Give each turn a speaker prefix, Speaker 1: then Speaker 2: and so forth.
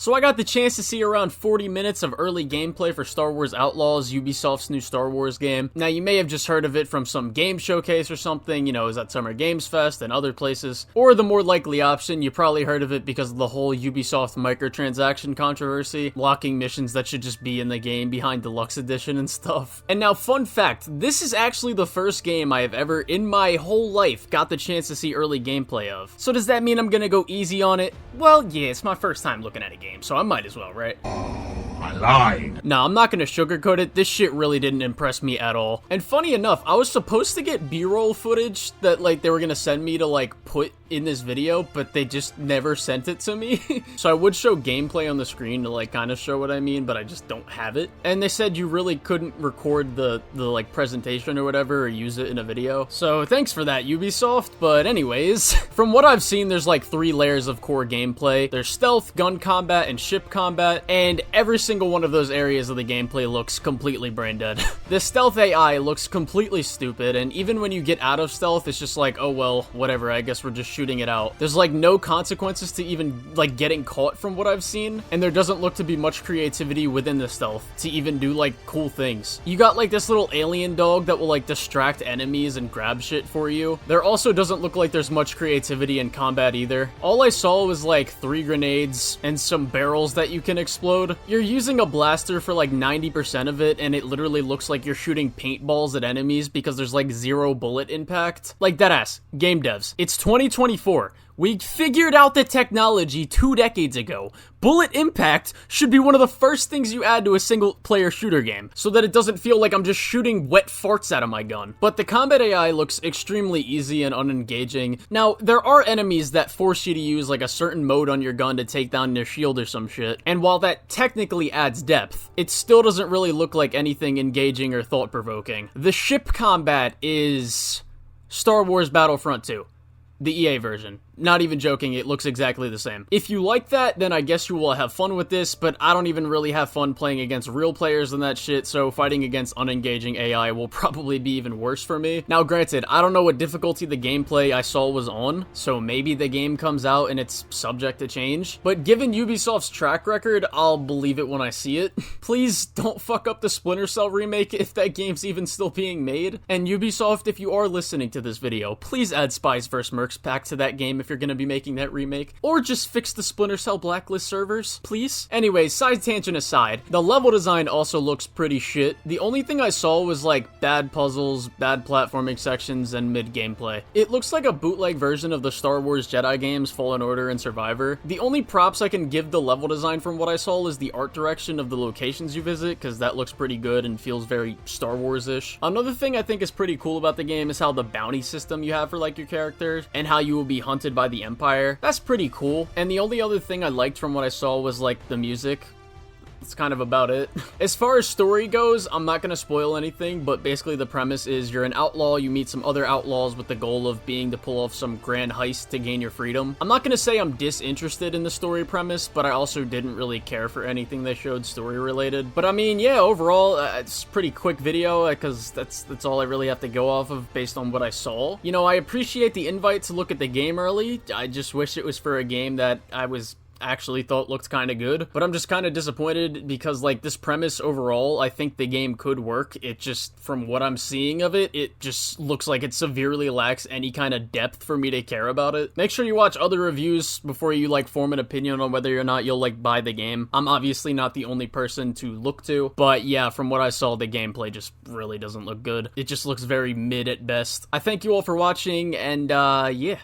Speaker 1: So I got the chance to see around 40 minutes of early gameplay for Star Wars Outlaws, Ubisoft's new Star Wars game. Now, you may have just heard of it from some game showcase or something, you know, is at Summer Games Fest and other places. Or the more likely option, you probably heard of it because of the whole Ubisoft microtransaction controversy, locking missions that should just be in the game behind Deluxe Edition and stuff. And now, fun fact, this is actually the first game I have ever, in my whole life, got the chance to see early gameplay of. So does that mean I'm gonna go easy on it? Well, yeah, it's my first time looking at a game, so I might as well, right?
Speaker 2: I lied.
Speaker 1: Nah, I'm not gonna sugarcoat it. This shit really didn't impress me at all. And funny enough, I was supposed to get B-roll footage that, like, they were gonna send me to, like, put in this video, but they just never sent it to me. So I would show gameplay on the screen to, like, kind of show what I mean, but I just don't have it. And they said you really couldn't record the like, presentation or whatever, or use it in a video. So thanks for that, Ubisoft. But anyways, from what I've seen, there's, like, 3 layers of core gameplay. There's stealth, gun combat, and ship combat, and every single one of those areas of the gameplay looks completely brain dead. The stealth AI looks completely stupid, and even when you get out of stealth, it's just like, oh well, whatever, I guess we're just shooting it out. There's like no consequences to even like getting caught from what I've seen, and there doesn't look to be much creativity within the stealth to even do like cool things. You got like this little alien dog that will like distract enemies and grab shit for you. There also doesn't look like there's much creativity in combat either. All I saw was like 3 grenades and some barrels that you can explode. You're using a blaster for like 90% of it, and it literally looks like you're shooting paintballs at enemies because there's like 0 bullet impact. Like, deadass, game devs. It's 2024. We figured out the technology 2 decades ago. Bullet impact should be one of the first things you add to a single-player shooter game, so that it doesn't feel like I'm just shooting wet farts out of my gun. But the combat AI looks extremely easy and unengaging. Now, there are enemies that force you to use like a certain mode on your gun to take down their shield or some shit, and while that technically adds depth, it still doesn't really look like anything engaging or thought-provoking. The ship combat is Star Wars Battlefront 2. The EA version. Not even joking, it looks exactly the same. If you like that, then I guess you will have fun with this, but I don't even really have fun playing against real players and that shit, so fighting against unengaging AI will probably be even worse for me. Now granted, I don't know what difficulty the gameplay I saw was on, so maybe the game comes out and it's subject to change, but given Ubisoft's track record, I'll believe it when I see it. Please don't fuck up the Splinter Cell remake if that game's even still being made, and Ubisoft, if you are listening to this video, please add Spies vs. Mercs pack to that game if you're gonna be making that remake, or just fix the Splinter Cell blacklist servers, please. Anyways, side tangent aside, the level design also looks pretty shit. The only thing I saw was like bad puzzles, bad platforming sections, and mid gameplay. It looks like a bootleg version of the Star Wars Jedi games Fallen Order and Survivor. The only props I can give the level design from what I saw is the art direction of the locations you visit, because that looks pretty good and feels very Star Wars-ish. Another thing I think is pretty cool about the game is how the bounty system you have for like your character, and how you will be hunted by the Empire. That's pretty cool. And the only other thing I liked from what I saw was like the music. That's kind of about it. As far as story goes, I'm not gonna spoil anything, but basically the premise is you're an outlaw, you meet some other outlaws with the goal of being to pull off some grand heist to gain your freedom. I'm not gonna say I'm disinterested in the story premise, but I also didn't really care for anything they showed story related. But I mean, yeah, overall, it's a pretty quick video, because that's all I really have to go off of based on what I saw. You know, I appreciate the invite to look at the game early. I just wish it was for a game that I actually thought looked kind of good, but I'm just kind of disappointed because like this premise overall, I think the game could work. It just, from what I'm seeing of it, it just looks like it severely lacks any kind of depth for me to care about it. Make sure you watch other reviews before you like form an opinion on whether or not you'll like buy the game. I'm obviously not the only person to look to, but yeah, from what I saw, the gameplay just really doesn't look good. It just looks very mid at best. I thank you all for watching, and yeah.